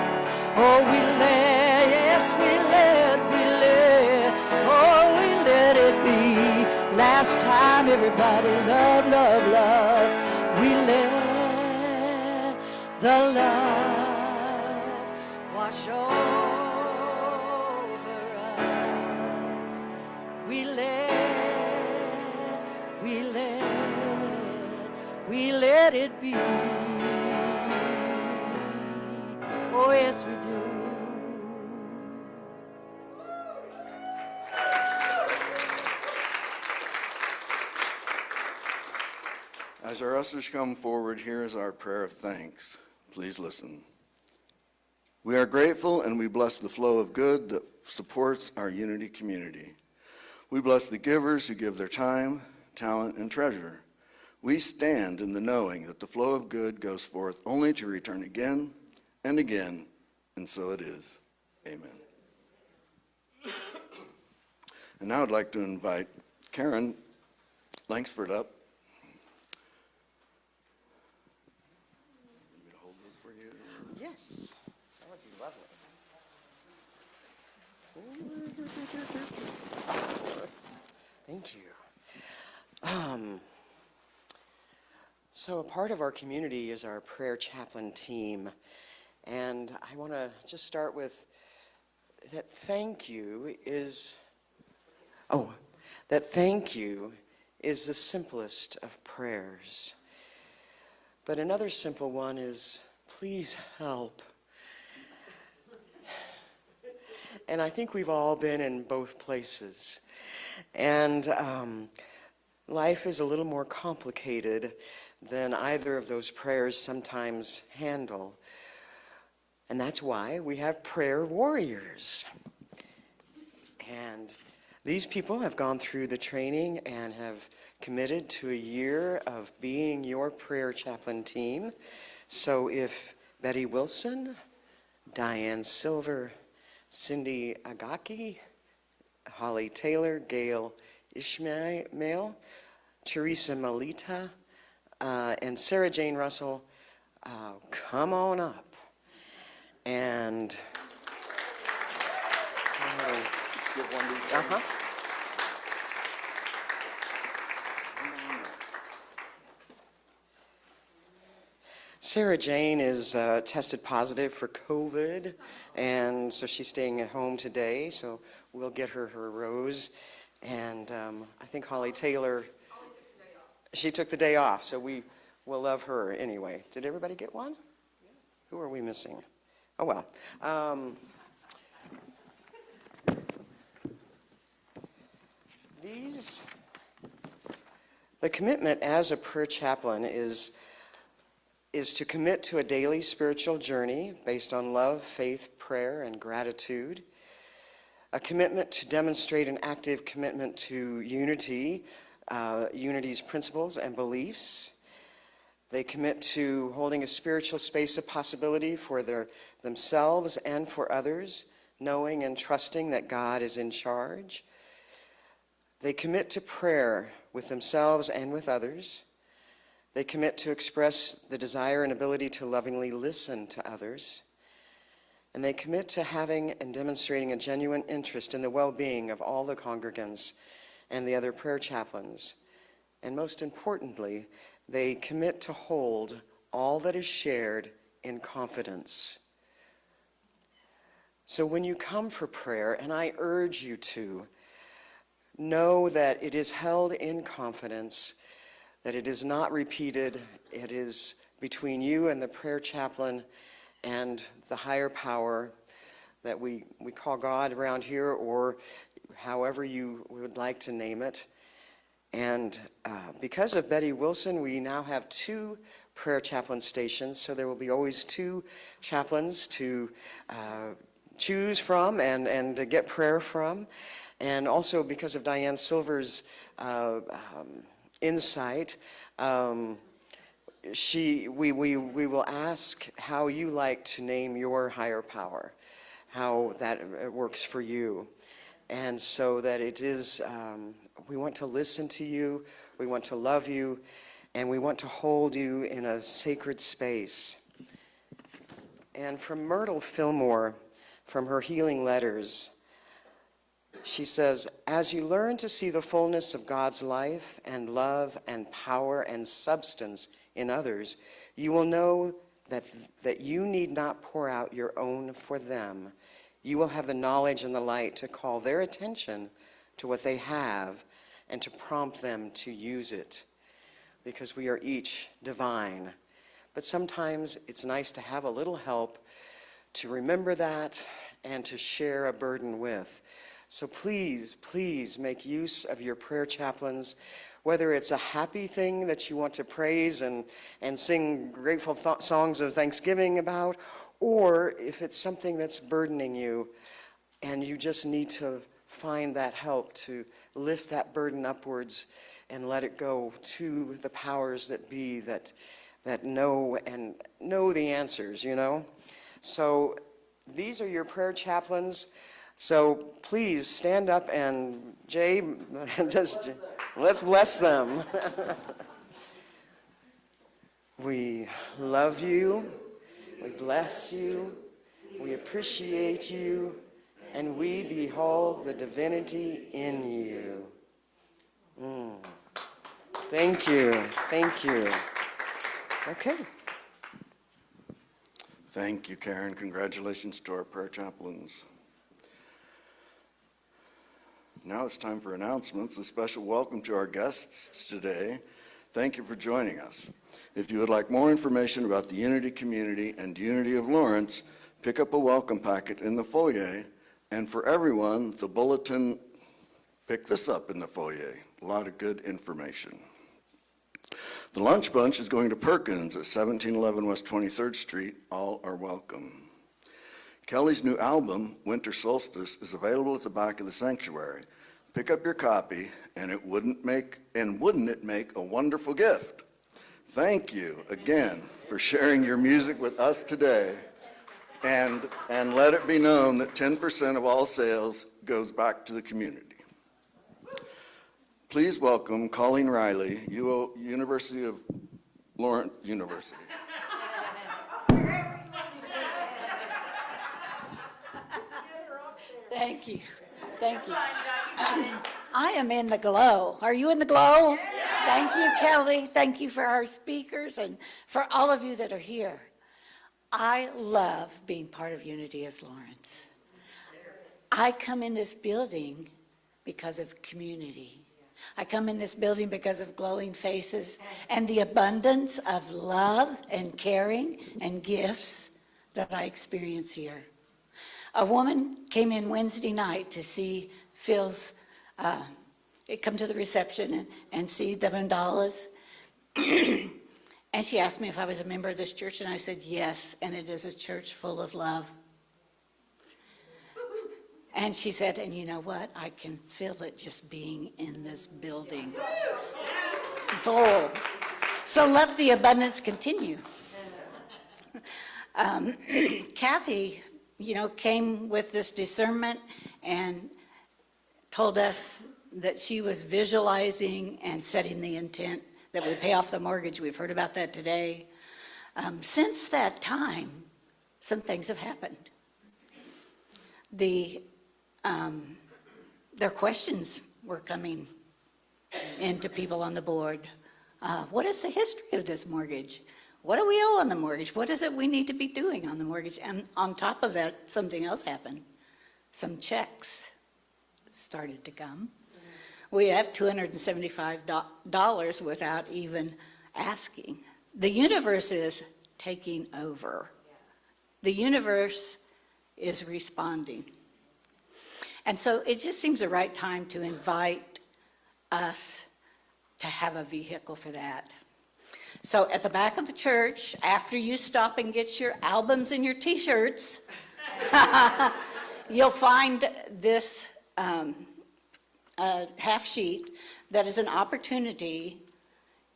Oh, we let, yes, we let, oh, we let it be. Last time everybody. Love, love, love. We let the love wash over us. We let it be. Oh, yes, we do. As our ushers come forward, here is our prayer of thanks. Please listen. We are grateful and we bless the flow of good that supports our Unity community. We bless the givers who give their time, talent, and treasure. We stand in the knowing that the flow of good goes forth only to return again and again, and so it is. Amen. And now I'd like to invite Karen Langsford up. Want me to hold this for you? Yes, that would be lovely. Thank you. So a part of our community is our prayer chaplain team. And I want to just start with that thank you is the simplest of prayers. But another simple one is, please help. And I think we've all been in both places. And life is a little more complicated than either of those prayers sometimes handle. And that's why we have prayer warriors. And these people have gone through the training and have committed to a year of being your prayer chaplain team. So if Betty Wilson, Diane Silver, Cindy Agaki, Holly Taylor, Gail Ishmael, Teresa Melita, and Sarah Jane Russell, come on up. And Just give one to each other. Sarah Jane is tested positive for COVID, and so she's staying at home today, so we'll get her rose. And I think Holly Taylor, she took the day off, so we will love her anyway. Did everybody get one? Who are we missing? Oh, well. The commitment as a prayer chaplain is to commit to a daily spiritual journey based on love, faith, prayer, and gratitude. A commitment to demonstrate an active commitment to unity, unity's principles and beliefs. They commit to holding a spiritual space of possibility for themselves and for others, knowing and trusting that God is in charge. They commit to prayer with themselves and with others. They commit to express the desire and ability to lovingly listen to others. And they commit to having and demonstrating a genuine interest in the well-being of all the congregants and the other prayer chaplains. And most importantly, they commit to hold all that is shared in confidence. So when you come for prayer, and I urge you to, know that it is held in confidence, that it is not repeated, it is between you and the prayer chaplain and the higher power that we call God around here, or however you would like to name it. And because of Betty Wilson, we now have 2 prayer chaplain stations, so there will be always 2 chaplains to choose from and to get prayer from. And also because of Diane Silver's insight, we will ask how you like to name your higher power, how that works for you. And so that it is, we want to listen to you, we want to love you, and we want to hold you in a sacred space. And from Myrtle Fillmore, from her healing letters, She says, as you learn to see the fullness of God's life and love and power and substance in others, you will know that you need not pour out your own for them. You will have the knowledge and the light to call their attention to what they have and to prompt them to use it, because we are each divine. But sometimes it's nice to have a little help to remember that and to share a burden with. So please, please make use of your prayer chaplains, whether it's a happy thing that you want to praise and sing grateful songs of thanksgiving about, or if it's something that's burdening you and you just need to find that help to lift that burden upwards and let it go to the powers that be that know the answers, you know? So these are your prayer chaplains. So please stand up and, Jay, let's bless them. We love you, we bless you, we appreciate you, and we behold the divinity in you. Thank you, thank you. Okay. Thank you, Karen. Congratulations to our prayer chaplains. Now it's time for announcements. A special welcome to our guests today. Thank you for joining us. If you would like more information about the Unity community and Unity of Lawrence, pick up a welcome packet in the foyer. And for everyone, the bulletin, pick this up in the foyer. A lot of good information. The lunch bunch is going to Perkins at 1711 West 23rd Street. All are welcome. Kelly's new album, Winter Solstice, is available at the back of the sanctuary. Pick up your copy, and wouldn't it make a wonderful gift? Thank you again for sharing your music with us today. And let it be known that 10% of all sales goes back to the community. Please welcome Colleen Riley, University of Lawrence University. Thank you. Thank you. I am in the glow. Are you in the glow? Thank you, Kelly. Thank you for our speakers and for all of you that are here. I love being part of Unity of Lawrence. I come in this building because of community. I come in this building because of glowing faces and the abundance of love and caring and gifts that I experience here. A woman came in Wednesday night to see Phil's, come to the reception and see the mandalas. And she asked me if I was a member of this church, and I said yes, and it is a church full of love. And she said, and you know what? I can feel it just being in this building. Bold. So let the abundance continue. Kathy, came with this discernment and told us that she was visualizing and setting the intent that we pay off the mortgage. We've heard about that today. Since that time, some things have happened. Their questions were coming into people on the board. What is the history of this mortgage? What do we owe on the mortgage? What is it we need to be doing on the mortgage? And on top of that, something else happened. Some checks started to come. We have $275 without even asking. The universe is taking over. The universe is responding. And so it just seems the right time to invite us to have a vehicle for that. So at the back of the church, after you stop and get your albums and your t-shirts, you'll find this half sheet that is an opportunity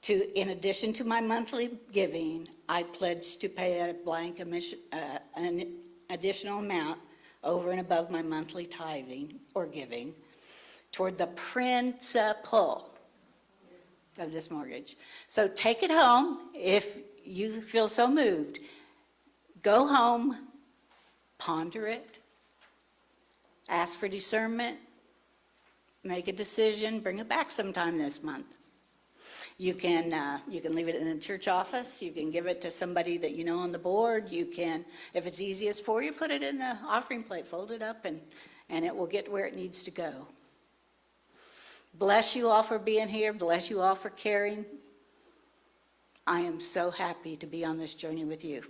to, in addition to my monthly giving, I pledge to pay a blank an additional amount over and above my monthly tithing or giving toward the principal of this mortgage. So take it home if you feel so moved. Go home, ponder it, ask for discernment, make a decision, bring it back sometime this month. You can leave it in the church office, you can give it to somebody that you know on the board, you can, if it's easiest for you, put it in the offering plate, fold it up, and it will get where it needs to go. Bless you all for being here, bless you all for caring. I am so happy to be on this journey with you.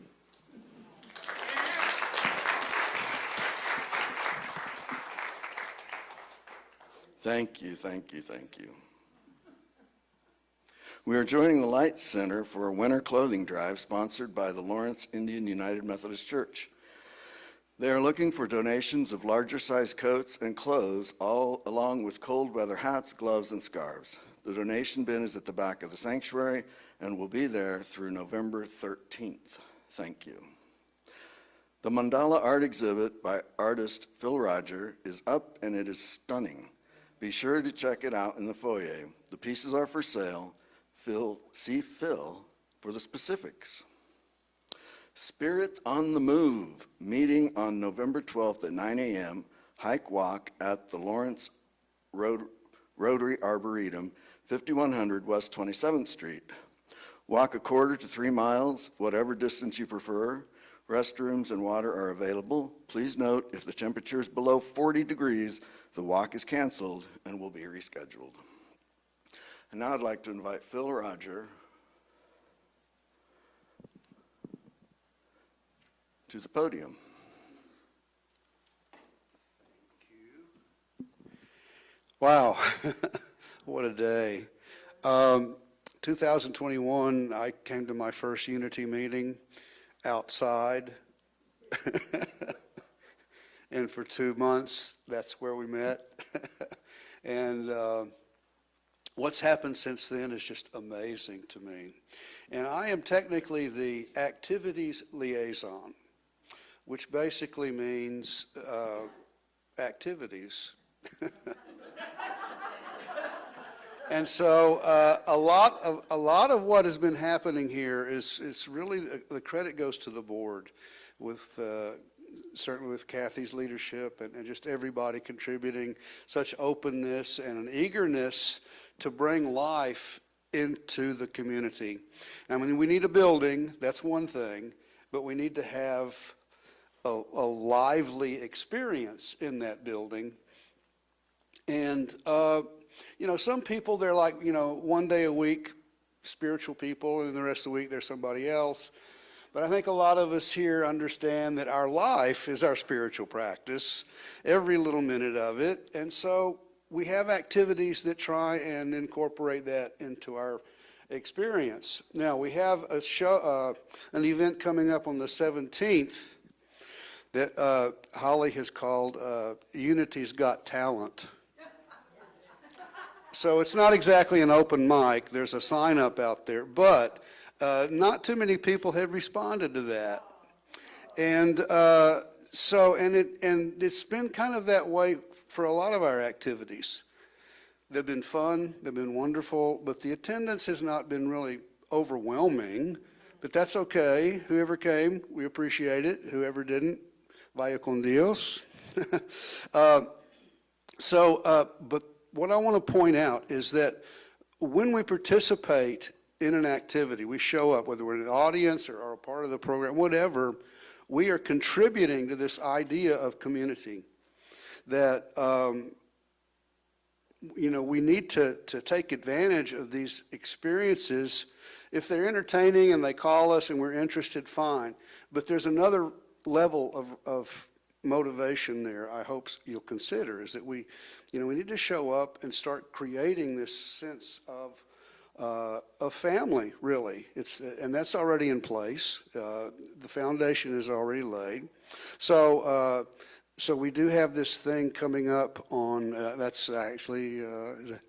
Thank you, thank you, thank you. We are joining the Light Center for a winter clothing drive sponsored by the Lawrence Indian United Methodist Church. They are looking for donations of larger size coats and clothes, all along with cold weather hats, gloves, and scarves. The donation bin is at the back of the sanctuary and will be there through November 13th. Thank you. The mandala art exhibit by artist Phil Roger is up and it is stunning. Be sure to check it out in the foyer. The pieces are for sale. See Phil for the specifics. Spirit on the Move, meeting on November 12th at 9 a.m., hike walk at the Lawrence Rotary Arboretum, 5100 West 27th Street. Walk 1/4 to 3 miles, whatever distance you prefer. Restrooms and water are available. Please note, if the temperature is below 40 degrees, the walk is canceled and will be rescheduled. And now I'd like to invite Phil Roger to the podium. Wow, what a day. 2021, I came to my first Unity meeting outside. And for 2 months, that's where we met. And what's happened since then is just amazing to me. And I am technically the activities liaison, which basically means activities. And so a lot of what has been happening here is really the credit goes to the board, with certainly with Kathy's leadership and just everybody contributing such openness and an eagerness to bring life into the community. I mean, we need a building, that's one thing, but we need to have a lively experience in that building. And you know, some people, they're like, you know, one day a week, spiritual people, and the rest of the week they're somebody else. But I think a lot of us here understand that our life is our spiritual practice, every little minute of it. And so we have activities that try and incorporate that into our experience. Now, we have a show, an event coming up on the 17th that Holly has called Unity's Got Talent. So it's not exactly an open mic. There's a sign up out there, but not too many people have responded to that. And it's been kind of that way for a lot of our activities. They've been fun, they've been wonderful, but the attendance has not been really overwhelming, but that's okay. Whoever came, we appreciate it. Whoever didn't, vaya con Dios. But what I want to point out is that when we participate in an activity, we show up, whether we're in an audience or a part of the program, whatever, we are contributing to this idea of community that, you know, we need to take advantage of these experiences. If they're entertaining and they call us and we're interested, fine. But there's another level of motivation there I hope you'll consider, is that we need to show up and start creating this sense of family, really. And that's already in place. The foundation is already laid. So we do have this thing coming up on, that's actually, is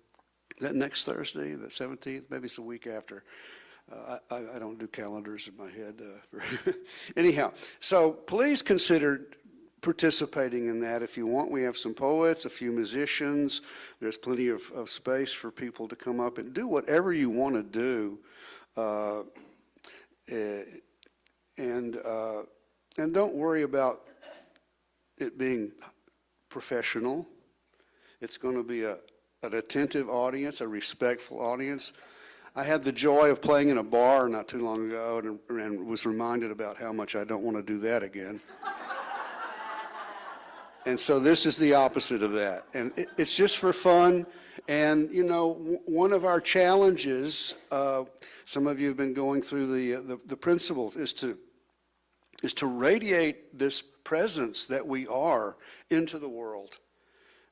that next Thursday, the 17th? Maybe it's a week after. I don't do calendars in my head. Anyhow, so please consider participating in that if you want. We have some poets, a few musicians. There's plenty of space for people to come up and do whatever you want to do. And don't worry about it being professional. It's going to be a an attentive audience, a respectful audience. I had the joy of playing in a bar not too long ago and was reminded about how much I don't want to do that again. And so this is the opposite of that. And it's just for fun. And, you know, one of our challenges, some of you have been going through the principles, is to radiate this presence that we are into the world.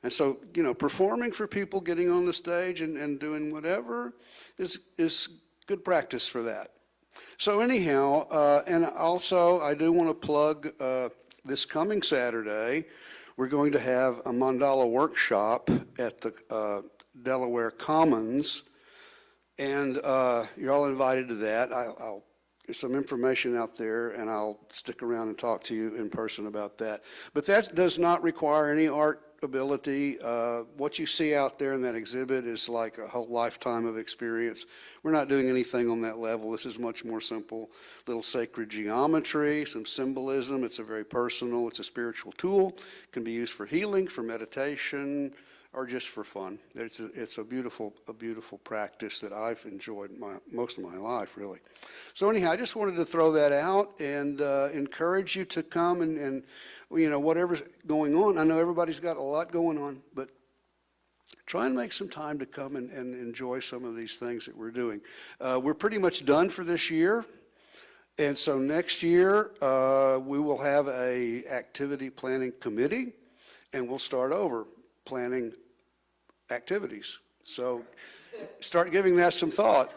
And so, you know, performing for people, getting on the stage and doing whatever is good practice for that. So anyhow, and also I do want to plug this coming Saturday, we're going to have a mandala workshop at the Delaware Commons, and you're all invited to that. I'll get some information out there, and I'll stick around and talk to you in person about that. But that does not require any art ability. What you see out there in that exhibit is like a whole lifetime of experience. We're not doing anything on that level. This is much more simple. Little sacred geometry, some symbolism. It's a very personal, it's a spiritual tool. It can be used for healing, for meditation, or just for fun. It's a beautiful practice that I've enjoyed most of my life, really. So anyhow, I just wanted to throw that out and encourage you to come and you know, whatever's going on. I know everybody's got a lot going on, but try and make some time to come and enjoy some of these things that we're doing. We're pretty much done for this year. And so next year, we will have a activity planning committee, and we'll start over planning activities. So start giving that some thought.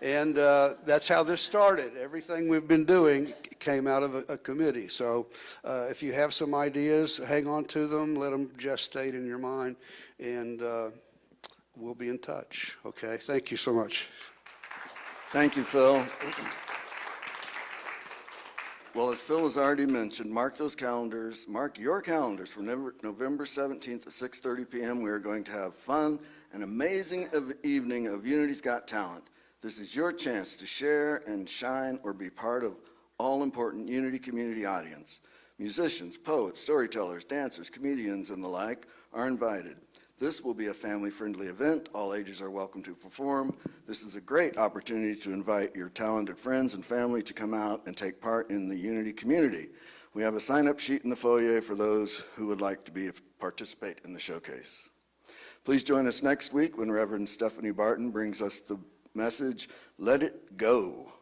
And that's how this started. Everything we've been doing came out of a committee. So if you have some ideas, hang on to them, let them gestate in your mind, and we'll be in touch. Okay, thank you so much. Thank you, Phil. Well, as Phil has already mentioned, mark your calendars for November 17th at 6:30 p.m. We are going to have fun, an amazing evening of Unity's Got Talent. This is your chance to share and shine or be part of all-important Unity community audience. Musicians, poets, storytellers, dancers, comedians, and the like are invited. This will be a family-friendly event. All ages are welcome to perform. This is a great opportunity to invite your talented friends and family to come out and take part in the Unity community. We have a sign-up sheet in the foyer for those who would like to participate in the showcase. Please join us next week when Reverend Stephanie Barton brings us the message, Let It Go.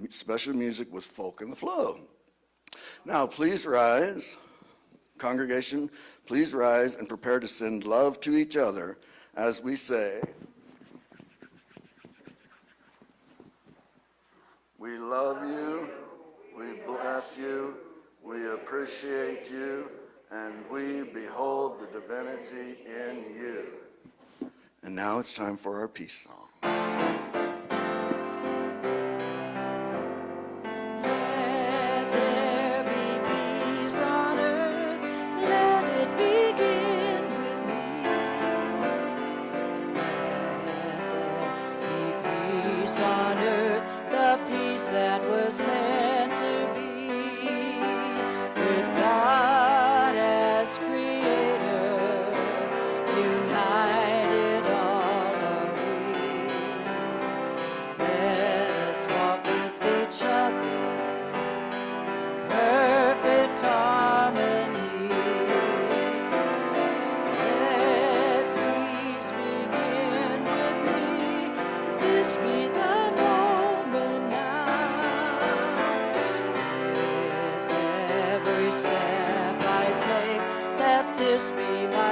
Special music with Folk in the Flow. Now, please rise. Congregation, please rise and prepare to send love to each other as we say, we love you, we bless you, we appreciate you, and we behold the divinity in you. And now it's time for our peace song. On earth, the peace that was meant to be, with God as creator, united all are we. Let us walk with each other, perfect harmony. Let peace begin with me, this be the step I take, let this be my